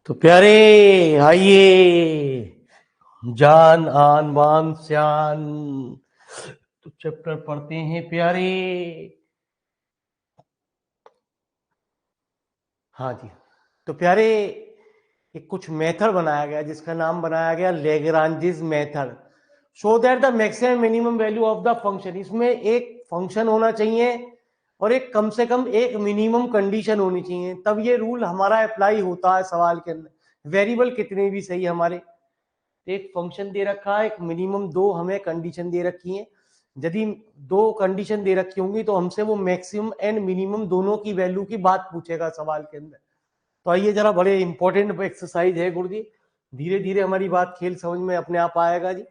तो प्यारे आइए, जान आन बान श्यान, तो चैप्टर पढ़ते हैं प्यारे। हाँ जी, तो प्यारे एक कुछ मेथड बनाया गया जिसका नाम बनाया गया Lagrange's method, so that the maximum minimum value of the function. इसमें एक फंक्शन होना चाहिए और एक कम से कम एक मिनिमम कंडीशन होनी चाहिए, तब ये रूल हमारा अप्लाई होता है सवाल के अंदर। वेरिएबल कितने भी सही हमारे, एक फंक्शन दे रखा है, एक मिनिमम दो हमें कंडीशन दे रखी है। यदि दो कंडीशन दे रखी होंगी तो हमसे वो मैक्सिमम एंड मिनिमम दोनों की वैल्यू की बात पूछेगा सवाल के अंदर। तो आइए जरा, बड़े इंपॉर्टेंट एक्सरसाइज है गुरु जी, धीरे धीरे हमारी बात खेल समझ में अपने आप आएगा जी।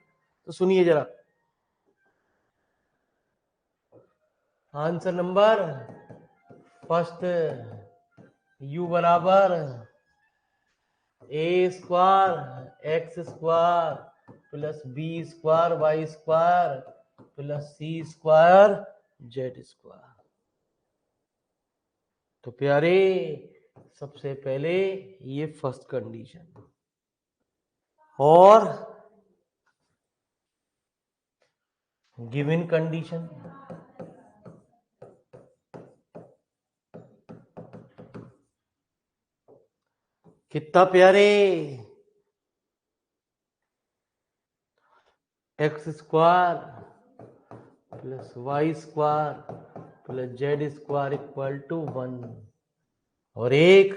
तो सुनिए जरा, आंसर नंबर फर्स्ट, u बराबर a square x square plus b square y square plus C square z square. तो प्यारे सबसे पहले ये फर्स्ट कंडीशन, और गिवन कंडीशन कितना प्यारे, x square plus Y square plus Z square equal to 1। और एक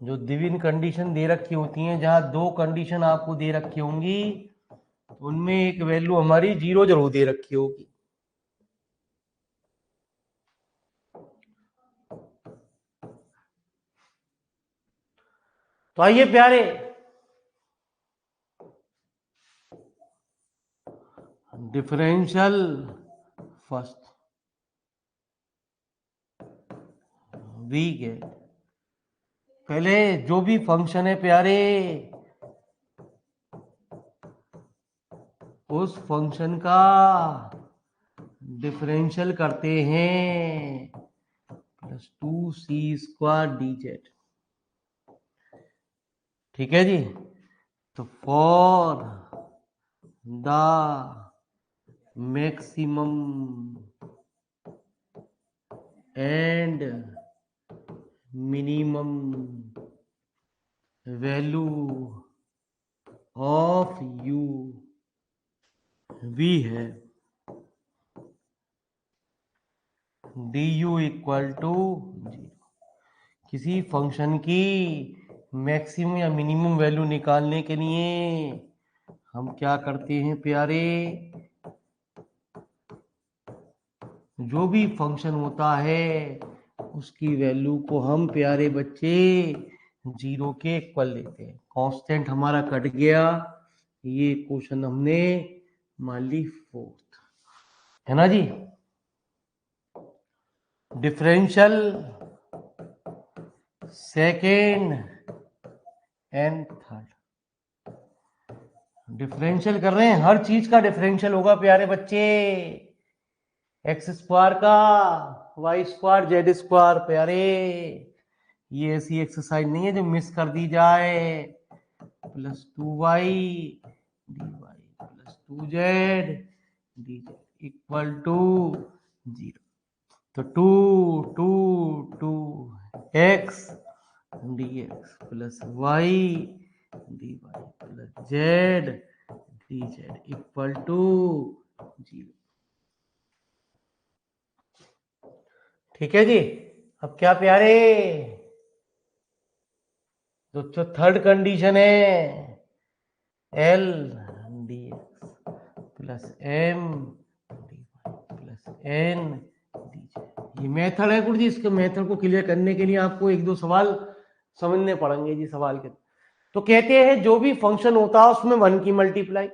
जो गिवन कंडीशन दे रखी होती हैं, जहां दो कंडीशन आपको दे रखी होंगी, उनमें एक वैल्यू हमारी 0 जरूर दे रखी होगी। तो आइए प्यारे, डिफरेंशियल फर्स्ट वीक है। पहले जो भी फंक्शन है प्यारे, उस फंक्शन का डिफरेंशियल करते हैं प्लस 2c स्क्वायर dz। ठीक है जी। तो for the maximum and minimum value of u वी है du इक्वल टू 0। किसी फंक्शन की मैक्सिमम या मिनिमम वैल्यू निकालने के लिए हम क्या करते हैं प्यारे, जो भी फंक्शन होता है उसकी वैल्यू को हम प्यारे बच्चे 0 के इक्वल लेते हैं। कांस्टेंट हमारा कट गया, ये क्वेश्चन हमने मान ली फोर्थ, है ना जी। Differential second and third, differential कर रहे हैं, हर चीज का डिफरेंशियल होगा प्यारे बच्चे। एक्स स्क्वायर का वाई स्क्वायर जेड स्क्वायर प्यारे, ये ऐसी एक्सरसाइज नहीं है जो मिस कर दी जाए। Plus 2y dy plus 2z dz equal to 0। तो 2 x dx प्लस y dy plus z dz equal to 0। ठीक है जी। अब क्या प्यारे, तो थर्ड कंडीशन है L dx plus M dy plus N dz। ये मेथड है गुरु जी, इसके मेथड को क्लियर करने के लिए आपको एक दो सवाल समझने पड़ेंगे जी। सवाल के तो कहते हैं जो भी फंक्शन होता है उसमें 1 की मल्टीप्लाई,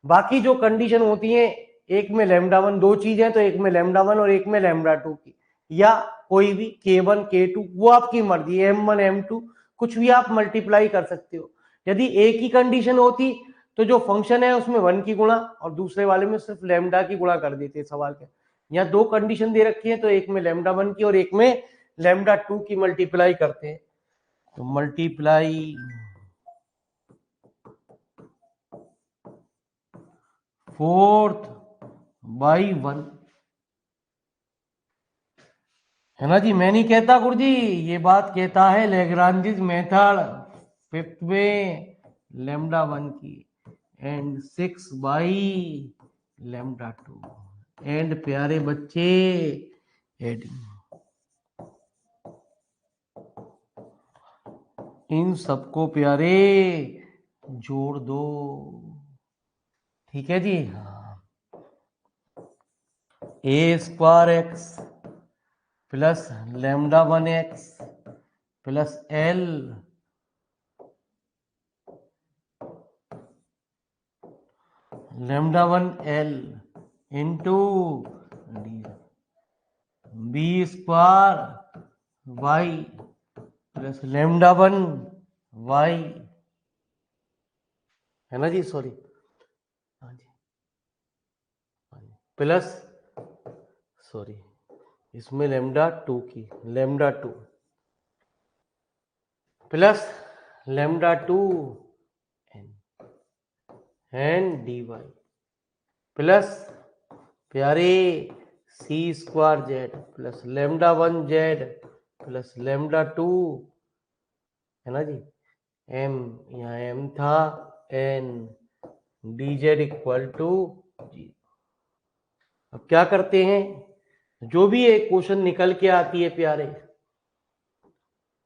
बाकी जो कंडीशन होती है, एक में λ1, दो चीजें तो एक में λ1 और एक में λ2 की, या कोई भी k1 k2, वो आपकी मर्जी, m1 m2 कुछ भी आप मल्टीप्लाई कर सकते हो। यदि एक ही कंडीशन होती तो जो फंक्शन है उसमें 1 की गुणा और दूसरे वाले में सिर्फ लैम्डा की गुणा कर देते हैं सवाल के। यहाँ दो कंडीशन दे रखी है, तो एक में लैम्डा 1 की और एक में लैम्डा 2 की मल्टीप्लाई करते हैं। तो मल्टीप्लाई 4th बाई 1, है ना जी। मैं नहीं कहता गुरुजी, ये बात कहता है लैग्रांजिस मेथड। 5th में लैम्डा 1 की एंड 6 बाई लैम्डा 2 एंड प्यारे बच्चे एडिंग इन सबको प्यारे जोड़ दो। ठीक है जी। A square x plus lambda 1 x plus l lambda 1 l into b square y plus lambda 1 y, है ना जी। सॉरी, हाँ जी, प्लस सॉरी इसमें लैम्डा 2 की lambda 2 plus lambda 2 n d Y plus प्यारे c square Z plus lambda 1 z plus lambda 2, है ना जी। एम यहाँ एम था, n d Z equal to जी। अब क्या करते हैं, जो भी एक क्वेश्चन निकल के आती है प्यारे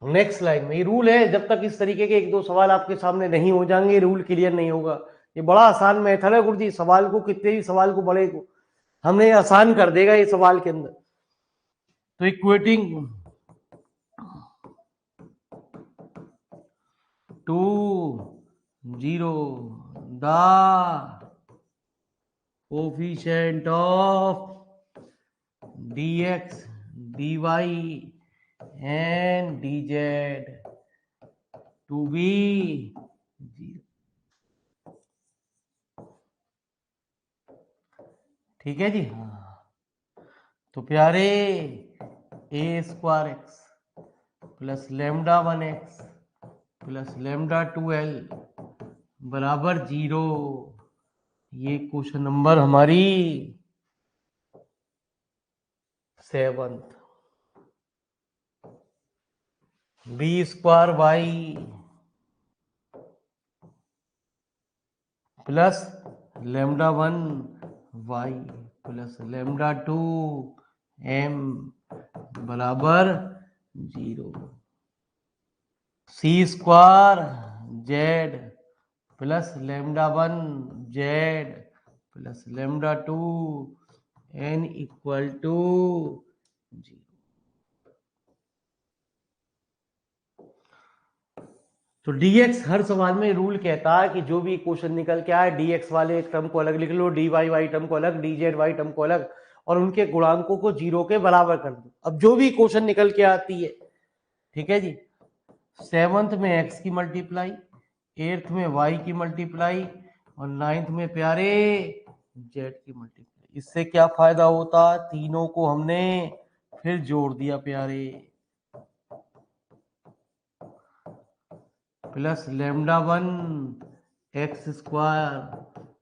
नेक्स्ट लाइन में, ये रूल है, जब तक इस तरीके के एक दो सवाल आपके सामने नहीं हो जाएंगे रूल क्लियर नहीं होगा। ये बड़ा आसान मेथड है गुरुजी, सवाल को कितने भी सवाल को बड़े को हमने आसान कर देगा ये सवाल के अंदर। तो equating to 0 the coefficient of dx dy and dz to be 0। ठीक है जी। हाँ, तो प्यारे a square x plus lambda 1 x plus lambda 2 l बराबर 0, ये क्वेश्चन नंबर हमारी 7। B square y plus lambda 1 y plus lambda 2 m बराबर 0। C square Z plus lambda 1 z plus lambda 2 n equal to 0। तो dx हर सवाल में rule कहता है कि जो भी क्वेश्चन निकल के आए dx वाले एक टर्म को अलग लिख लो, dy वाई टर्म को अलग, dz वाई टर्म को अलग और उनके गुणांकों को 0 के बराबर कर दो। अब जो भी क्वेश्चन निकल के आती है, ठीक है जी, 7th में x की मल्टीप्लाई, 8th में y की मल्टीप्लाई और 9th में प्यारे z की मल्टीप्लाई। इससे क्या फायदा होता, तीनों को हमने फिर जोड़ दिया प्यारे, plus lambda 1 x square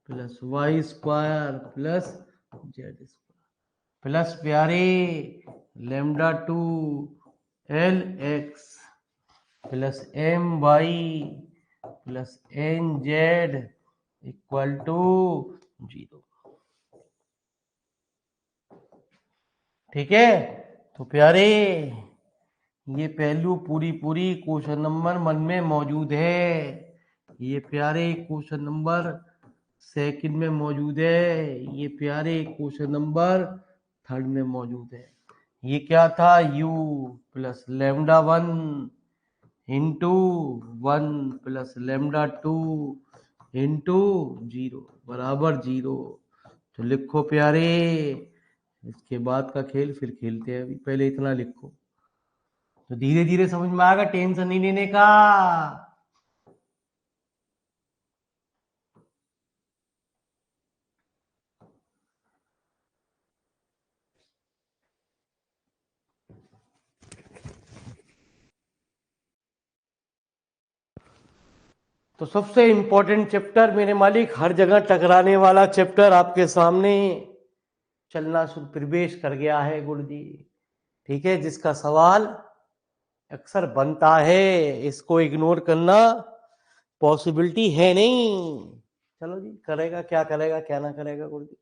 plus Y square plus Z square plus प्यारे lambda 2 l x plus m y plus n z equal to 0। ठीक है, तो प्यारे ये पहलू पूरी क्वेश्चन नंबर 1 में मौजूद है, ये प्यारे क्वेश्चन नंबर 2 में मौजूद है, ये प्यारे क्वेश्चन नंबर 3 में मौजूद है। ये क्या था, u plus lambda 1 into 1 plus lambda 2 into 0 बराबर 0। तो लिखो प्यारे, इसके बाद का खेल फिर खेलते हैं, अभी पहले इतना लिखो तो धीरे धीरे समझ में आएगा, टेंशन नहीं लेने का। तो सबसे इंपॉर्टेंट चैप्टर मेरे मालिक, हर जगह टकराने वाला चैप्टर आपके सामने चलना शुरू प्रवेश कर गया है गुरु जी। ठीक है, जिसका सवाल अक्सर बनता है, इसको इग्नोर करना पॉसिबिलिटी है नहीं। चलो जी, करेगा क्या करेगा क्या ना करेगा गुरु जी।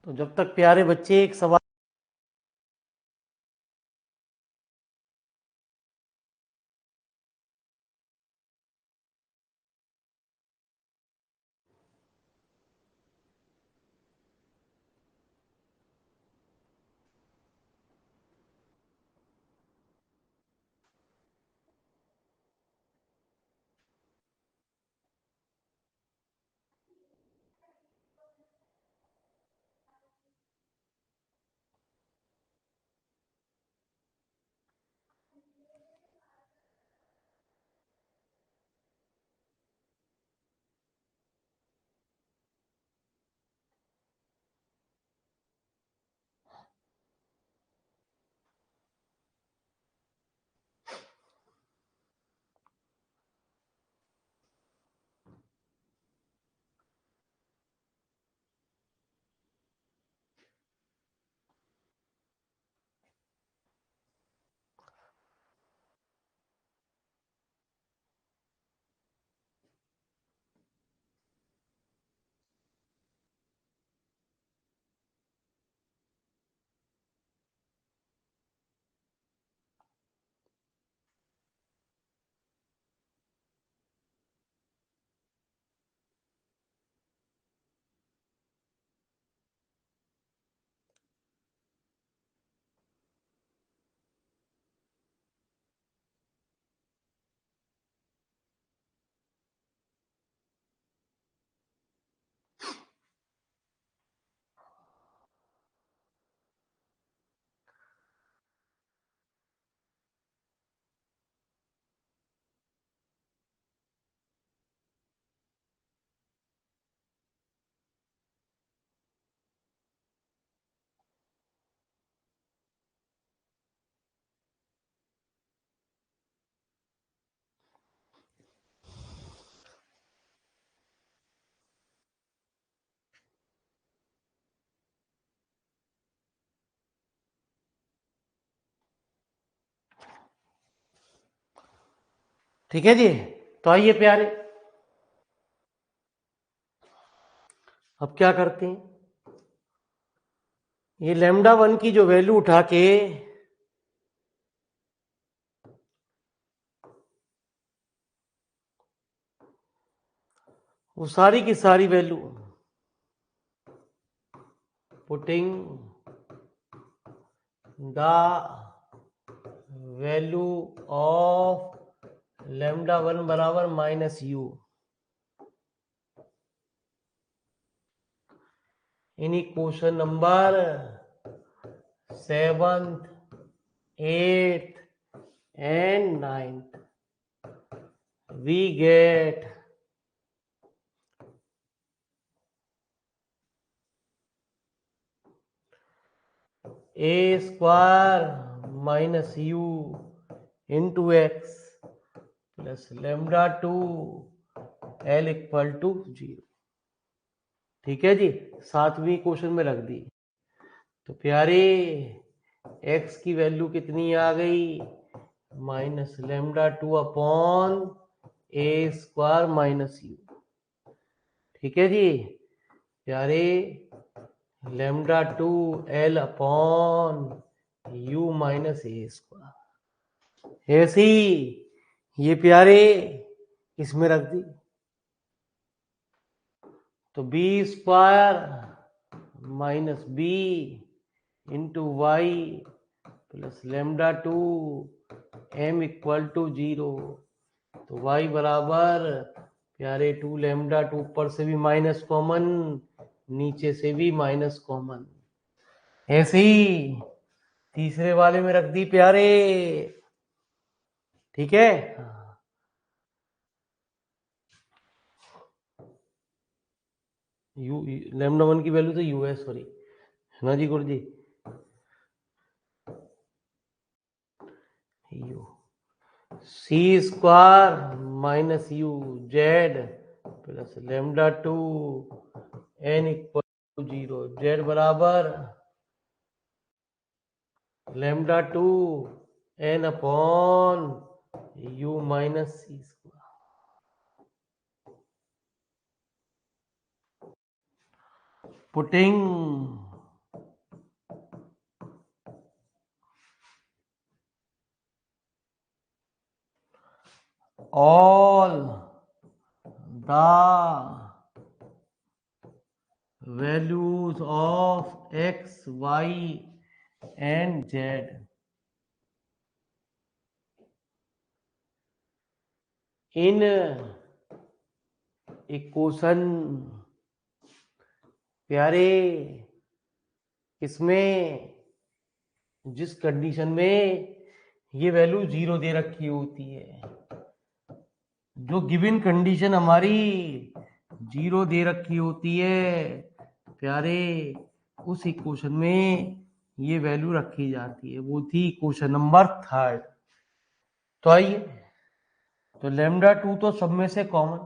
तो जब तक प्यारे बच्चे एक सवाल ठीक है जी। तो आइए प्यारे, अब क्या करते हैं, ये लैम्डा वन की जो वैल्यू उठा के वो सारी की सारी value putting the value of lambda one बराबर minus u in question number 7th 8th and 9th we get a square minus u into x plus lambda 2 l equal to 0। ठीक है जी, 7वीं क्वेश्चन में रख दी। तो प्यारे x की value कितनी आ गई, माइनस लेमडा 2 अपॉन ए स्क्वायर माइनस यू। ठीक है जी प्यारे, lambda 2 L upon you minus A square, ऐसे ही ये प्यारे इसमें रख दी। तो B square minus B into Y plus lambda 2 M equal to 0। तो वाई बराबर प्यारे 2 लेमडा 2, ऊपर से भी माइनस कॉमन, नीचे से भी माइनस कॉमन। ऐसे ही तीसरे वाले में रख दी प्यारे। ठीक है, यू लेमडा वन की वैल्यू तो यू है, सॉरी, है ना जी guru ji, u c square minus u z plus lambda 2 n equal to 0। Z बराबर lambda 2 n upon you minus C square. Putting the values of x, y and z in equation प्यारे इसमें जिस condition में ये value 0 दे रखी होती है, जो गिवन कंडीशन हमारी 0 दे रखी होती है प्यारे, उस इक्वेशन में ये वैल्यू रखी जाती है, वो थी इक्वेशन नंबर 3। तो आइए, तो λ2 तो सब में से कॉमन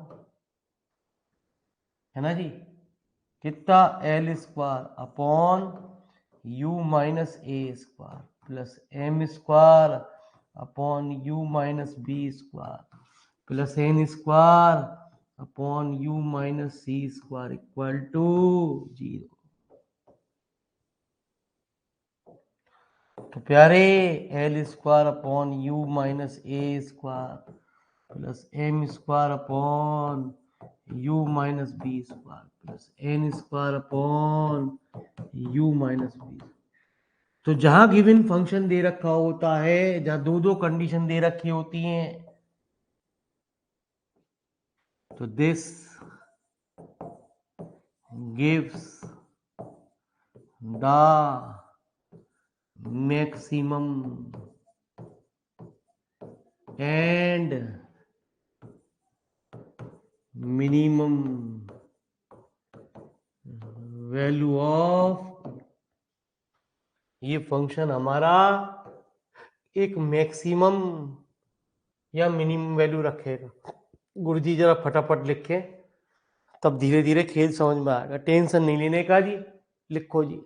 है ना जी, कितना L square upon U minus A square plus M square upon U minus B square plus N square upon U minus C square equal to 0। तो प्यारे L square upon U minus ए square plus M square upon U minus B square plus N square upon U minus b. तो जहां given function दे रखा होता है, जहां दो दो कंडीशन दे रखी होती हैं, तो this gives the maximum and minimum value of, ये फंक्शन हमारा एक मैक्सिमम या मिनिमम वैल्यू रखेगा। गुरुजी जरा फटाफट लिखे, तब धीरे धीरे खेल समझ में आएगा। टेंशन नहीं लेने का जी, लिखो जी।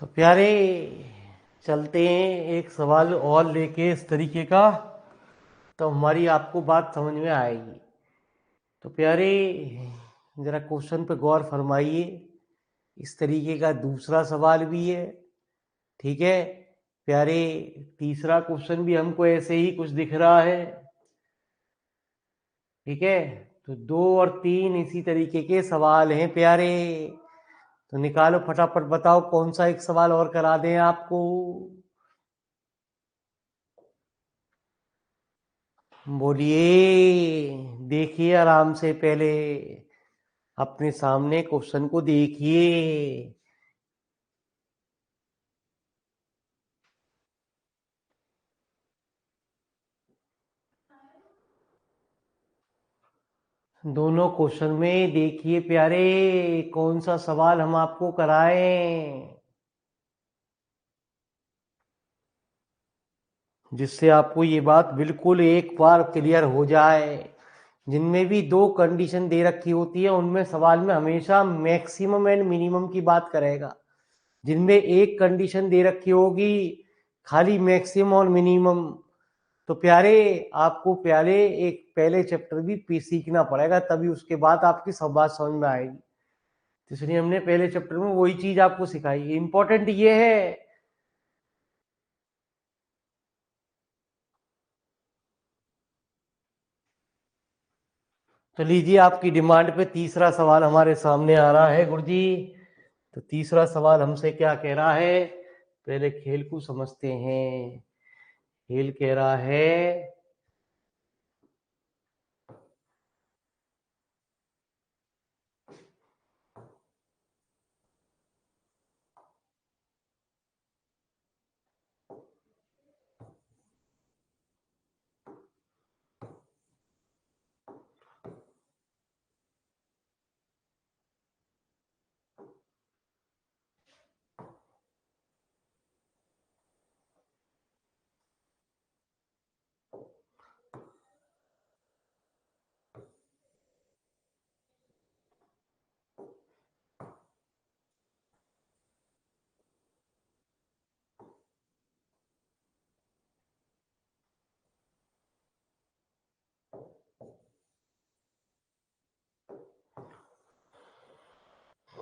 तो प्यारे चलते हैं एक सवाल और लेके इस तरीके का, तो हमारी आपको बात समझ में आएगी। तो प्यारे जरा क्वेश्चन पे गौर फरमाइए। इस तरीके का दूसरा सवाल भी है, ठीक है प्यारे। तीसरा क्वेश्चन भी हमको ऐसे ही कुछ दिख रहा है, ठीक है। तो 2 और 3 इसी तरीके के सवाल हैं प्यारे। तो निकालो फटाफट, बताओ कौन सा एक सवाल और करा दें आपको। बोलिए, देखिए आराम से, पहले अपने सामने क्वेश्चन को देखिए। दोनों क्वेश्चन में देखिए प्यारे, कौन सा सवाल हम आपको कराएं जिससे आपको ये बात बिल्कुल एक बार क्लियर हो जाए। जिनमें भी 2 कंडीशन दे रखी होती है उनमें सवाल में हमेशा मैक्सिमम एंड मिनिमम की बात करेगा। जिनमें एक कंडीशन दे रखी होगी खाली मैक्सिमम और मिनिमम, तो प्यारे आपको प्यारे एक पहले चैप्टर भी सीखना पड़ेगा, तभी उसके बाद आपकी सब बात समझ में आएगी। तो इसलिए हमने पहले चैप्टर में वही चीज आपको सिखाई है। इंपॉर्टेंट ये है, तो लीजिए आपकी डिमांड पे तीसरा सवाल हमारे सामने आ रहा है गुरुजी। तो तीसरा सवाल हमसे क्या कह रहा है, पहले खेल को समझते हैं। खेल कह रहा है,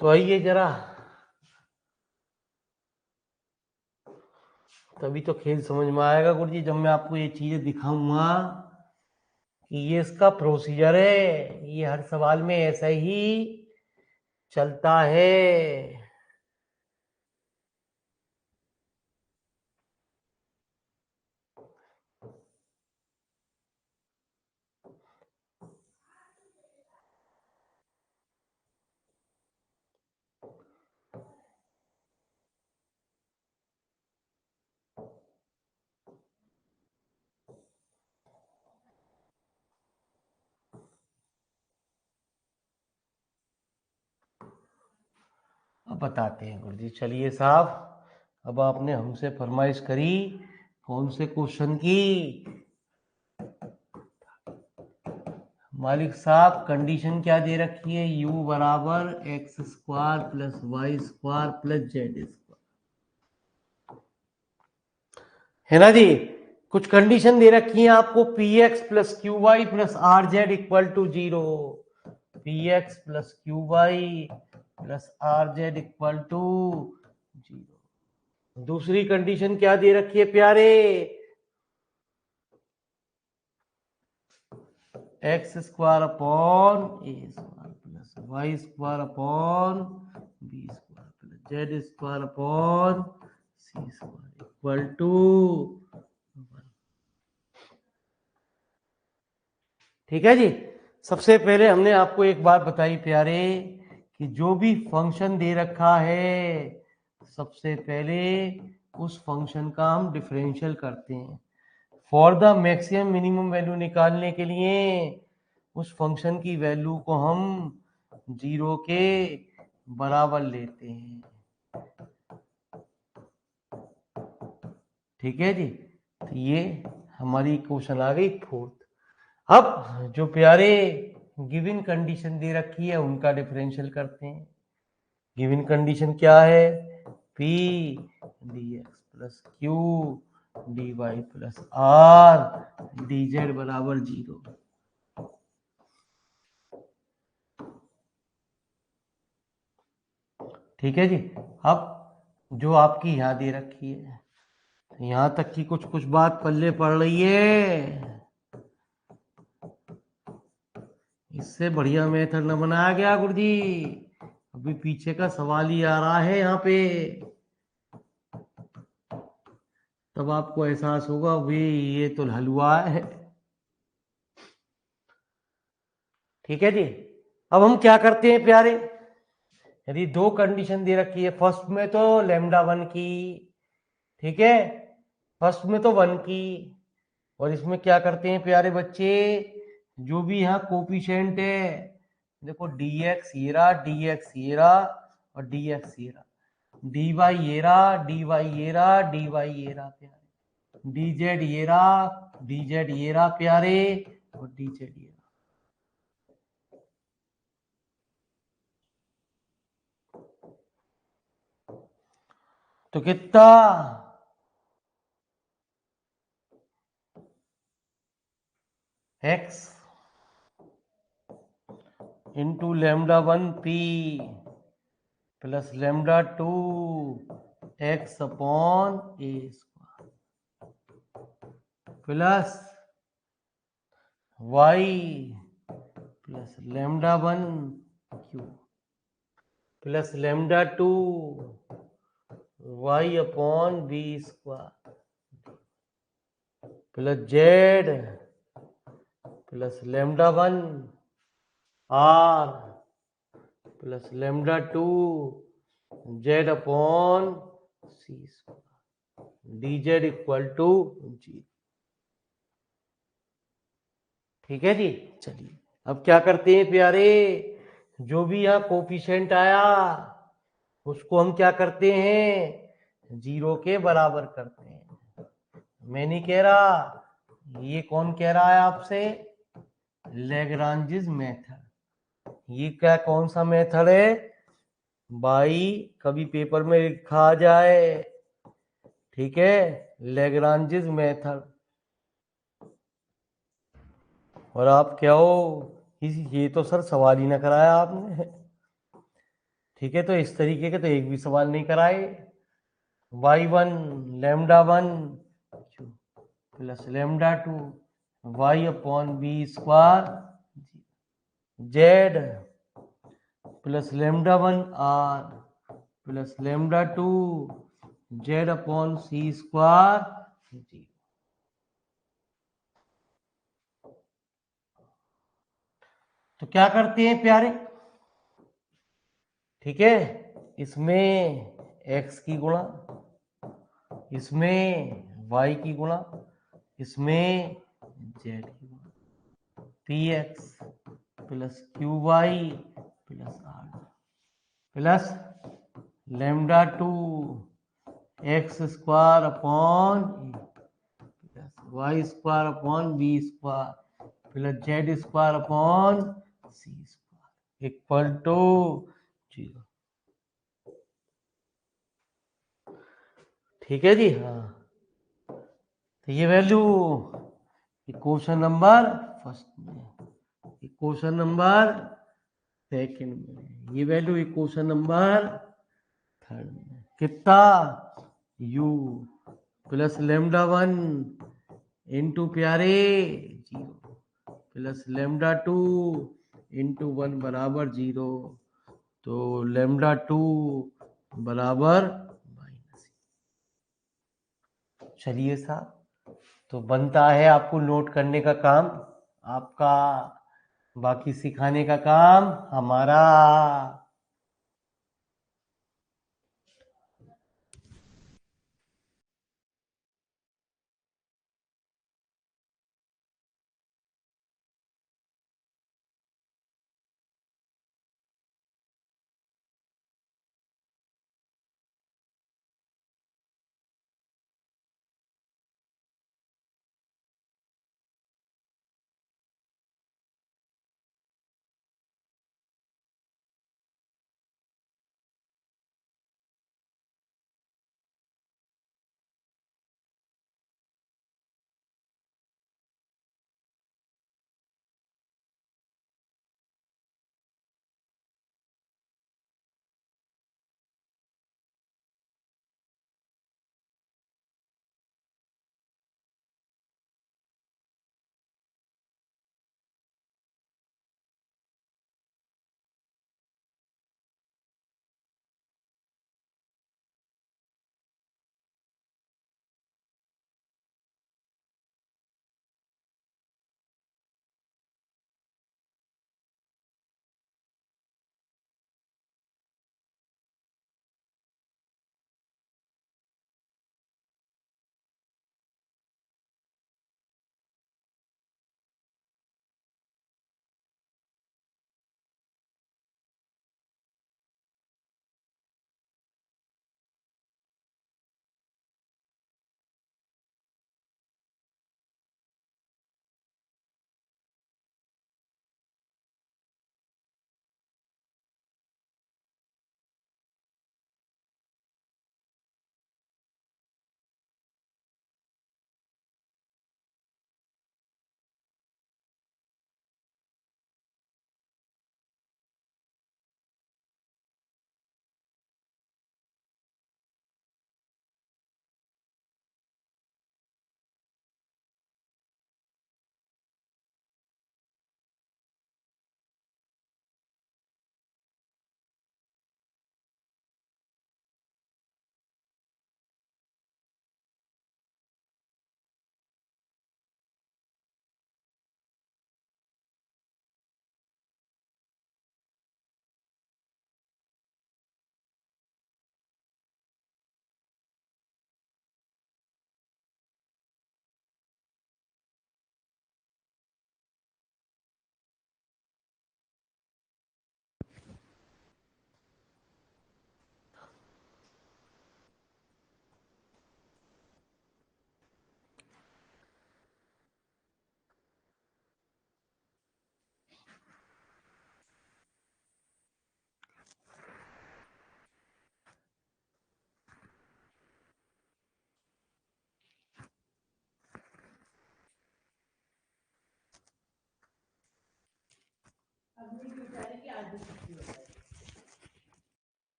तो आइए जरा, तभी तो खेल समझ में आएगा गुरुजी जब मैं आपको ये चीजें दिखाऊंगा कि ये इसका प्रोसीजर है, ये हर सवाल में ऐसा ही चलता है। अब बताते हैं गुरुजी, चलिए साहब। अब आपने हमसे फरमाइश करी कौन से क्वेश्चन की। मालिक साहब कंडीशन क्या दे रखी है, u बराबर X square plus Y square plus Z square, है ना जी। कुछ कंडीशन दे रखी है आपको, P X plus Q Y plus R Z equal to 0। P X plus Q Y plus R Z equal to 0। दूसरी कंडीशन क्या दे रखी है प्यारे, x square upon A square plus Y square upon B square plus Z square upon C square equal to 1। ठीक है जी। सबसे पहले हमने आपको एक बात बताई प्यारे कि जो भी फंक्शन दे रखा है सबसे पहले उस फंक्शन का हम डिफरेंशियल करते हैं। For the maximum minimum value निकालने के लिए उस फंक्शन की वैल्यू को हम 0 के बराबर लेते हैं। ठीक है जी। तो ये हमारी क्वेश्चन आ गई फोर्थ। अब जो प्यारे गिवन कंडीशन दे रखी है उनका डिफरेंशियल करते हैं। गिवन कंडीशन क्या है, P D X plus Q D Y plus R D Z बराबर 0। ठीक है जी। अब जो आपकी यहां दे रखी है, यहां तक की कुछ कुछ बात पल्ले पड़ रही है, इससे बढ़िया मेथड न बनाया गया गुरुजी। अभी पीछे का सवाल ही आ रहा है यहाँ पे, तब आपको एहसास होगा भाई ये तो हलवा है। ठीक है जी। अब हम क्या करते हैं प्यारे, यदि दो कंडीशन दे रखी है, फर्स्ट में तो लैम्डा 1 की, ठीक है, फर्स्ट में तो 1 की, और इसमें क्या करते हैं प्यारे बच्चे, जो भी यहाँ कोफिशिएंट है, देखो dx ये रहा, dx ये रहा, और dx ये रहा, dy ये रहा, dy ये रहा, dy ये रहा प्यारे, dz ये रहा, dz ये रहा प्यारे, और dz ये रहा। तो कितना, x into lambda 1 p plus lambda 2 x upon A plus y plus lambda 1 q plus lambda 2 y upon B square plus z plus lambda 1 r plus lambda 2 z upon C square D Z equal to 0। ठीक है जी। चलिए अब क्या करते हैं प्यारे, जो भी यहाँ कोफिशिएंट आया उसको हम क्या करते हैं, 0 के बराबर करते हैं। मैं नहीं कह रहा, ये कौन कह रहा है आपसे, लैग्रांजिस मेथड। ये क्या कौन सा मेथड है भाई, कभी पेपर में लिखा जाए, ठीक है, लैग्रांजिस मेथड। और आप क्या हो, ये तो सर सवाल ही ना कराया आपने। ठीक है, तो इस तरीके के तो एक भी सवाल नहीं कराए। y1 lambda 1 plus lambda 2 y upon B square Z plus lambda 1 R plus lambda 2 Z upon C square. तो क्या करते हैं प्यारे, ठीक है, इसमें x की गुणा, इसमें y की गुणा, इसमें z की गुणा, px plus Q Y plus R plus lambda 2 X square upon plus Y square upon B square plus Z square upon C square equal to 0। ठीक है जी। हाँ, तो ये वैल्यू इक्वेशन नंबर फर्स्ट में, इक्वेशन नंबर सेकंड में, ये value equation number third में। कितना, u प्लस लैम्डा 1 इंटू प्यारे 0 प्लस लैम्डा 2 इंटू 1 बराबर 0, तो लैम्डा 2 बराबर माइनस। चलिए साहब, तो बनता है आपको नोट करने का काम आपका, बाकी सिखाने का काम हमारा।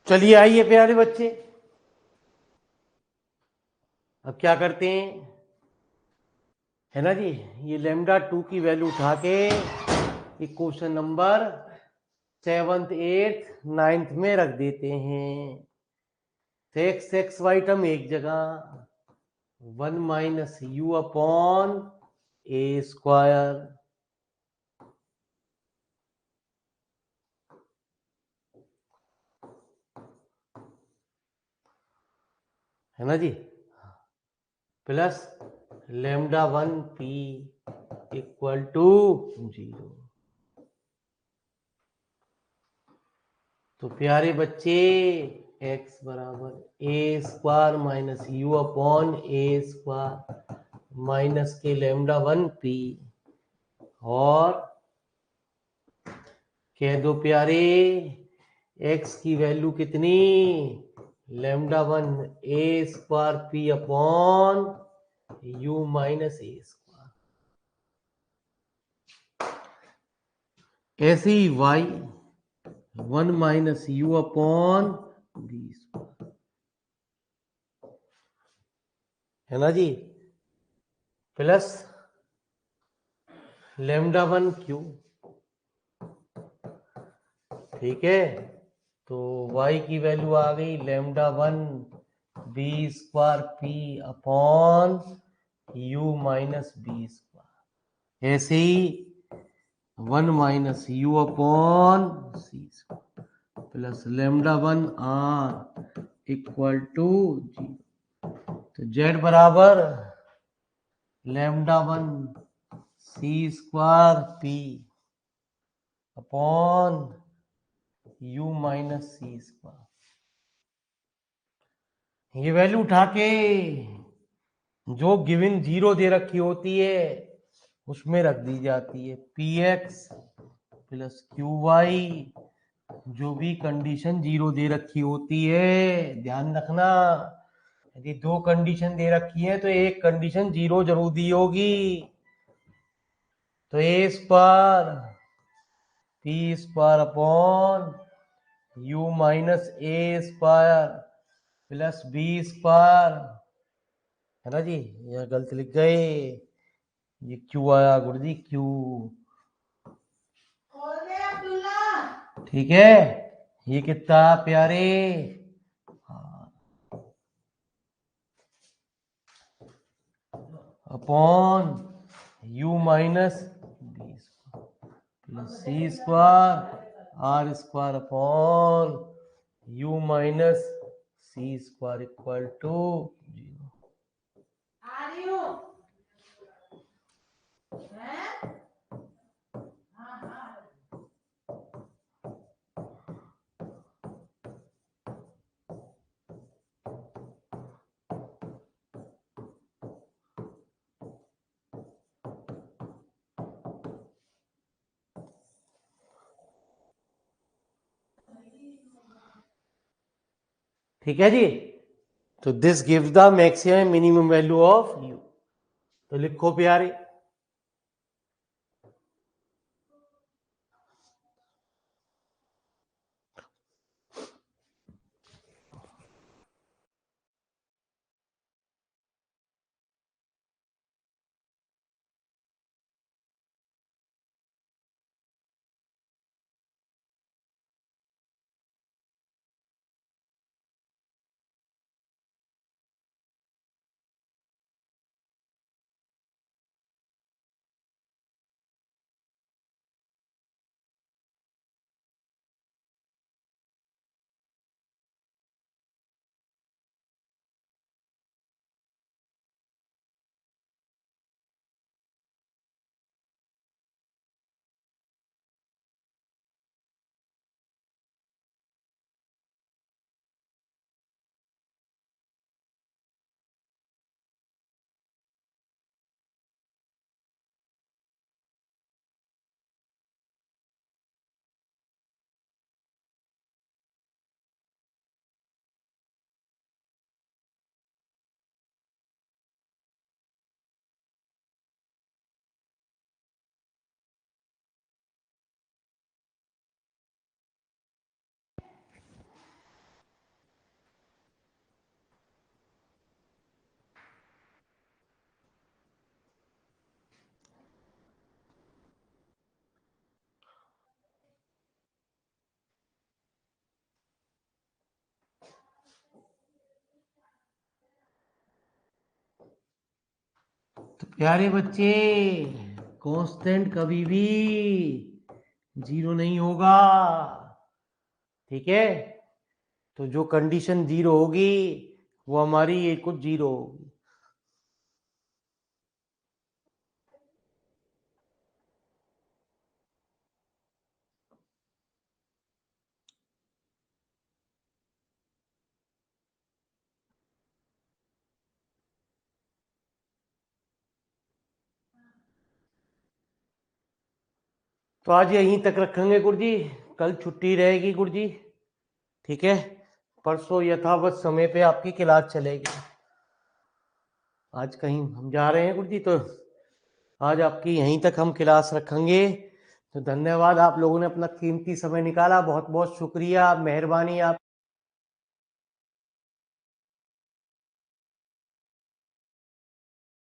चलिए आइए प्यारे बच्चे, अब क्या करते हैं, है ना जी, ये लेमडा 2 की वैल्यू उठा के ये question number 7th 8th 9th में रख देते हैं। तो एक्स वाई टर्म एक जगह, 1 minus you upon A square, है ना जी, plus lambda 1 p equal to 0। तो प्यारे बच्चे x बराबर a square minus you upon A square minus k lambda 1 p, और कह दो प्यारे x की वैल्यू कितनी, lambda 1 a square P upon you minus A square. ऐसे ही y 1 minus you upon B square, है ना जी, प्लस लेमडा 1 क्यू, ठीक है। तो y की वैल्यू आ गई lambda 1 B square P upon you minus B square. ऐसे ही 1 minus you upon C square plus lambda 1 R equal to 0। तो z बराबर lambda 1 C square P upon you minus C square. ये value उठा के जो गिवन 0 दे रखी होती है उसमें रख दी जाती है, P X plus Q Y, जो भी कंडीशन 0 दे रखी होती है, ध्यान रखना, यदि दो कंडीशन दे रखी है तो एक कंडीशन 0 जरूर दी होगी। तो a square p square upon you minus A square plus b square, है ना जी, यह गलत लिख गए, ये क्यू आया गुरु जी, क्यू, ठीक है। ये कितना प्यारे, upon you minus B plus C square R square upon you minus C square equal to 0। ठीक है जी, तो this gives the maximum minimum value of U. तो लिखो प्यारे, प्यारे बच्चे, कांस्टेंट कभी भी जीरो नहीं होगा, ठीक है। तो जो कंडीशन जीरो होगी वो हमारी ये कुछ जीरो होगी। तो आज यहीं तक रखेंगे गुरुजी, कल छुट्टी रहेगी गुरुजी, ठीक है। परसों यथावत समय पे आपकी क्लास चलेगी। आज कहीं हम जा रहे हैं गुरुजी, तो आज आपकी यहीं तक हम क्लास रखेंगे। तो धन्यवाद, आप लोगों ने अपना कीमती समय निकाला, बहुत बहुत शुक्रिया, मेहरबानी आप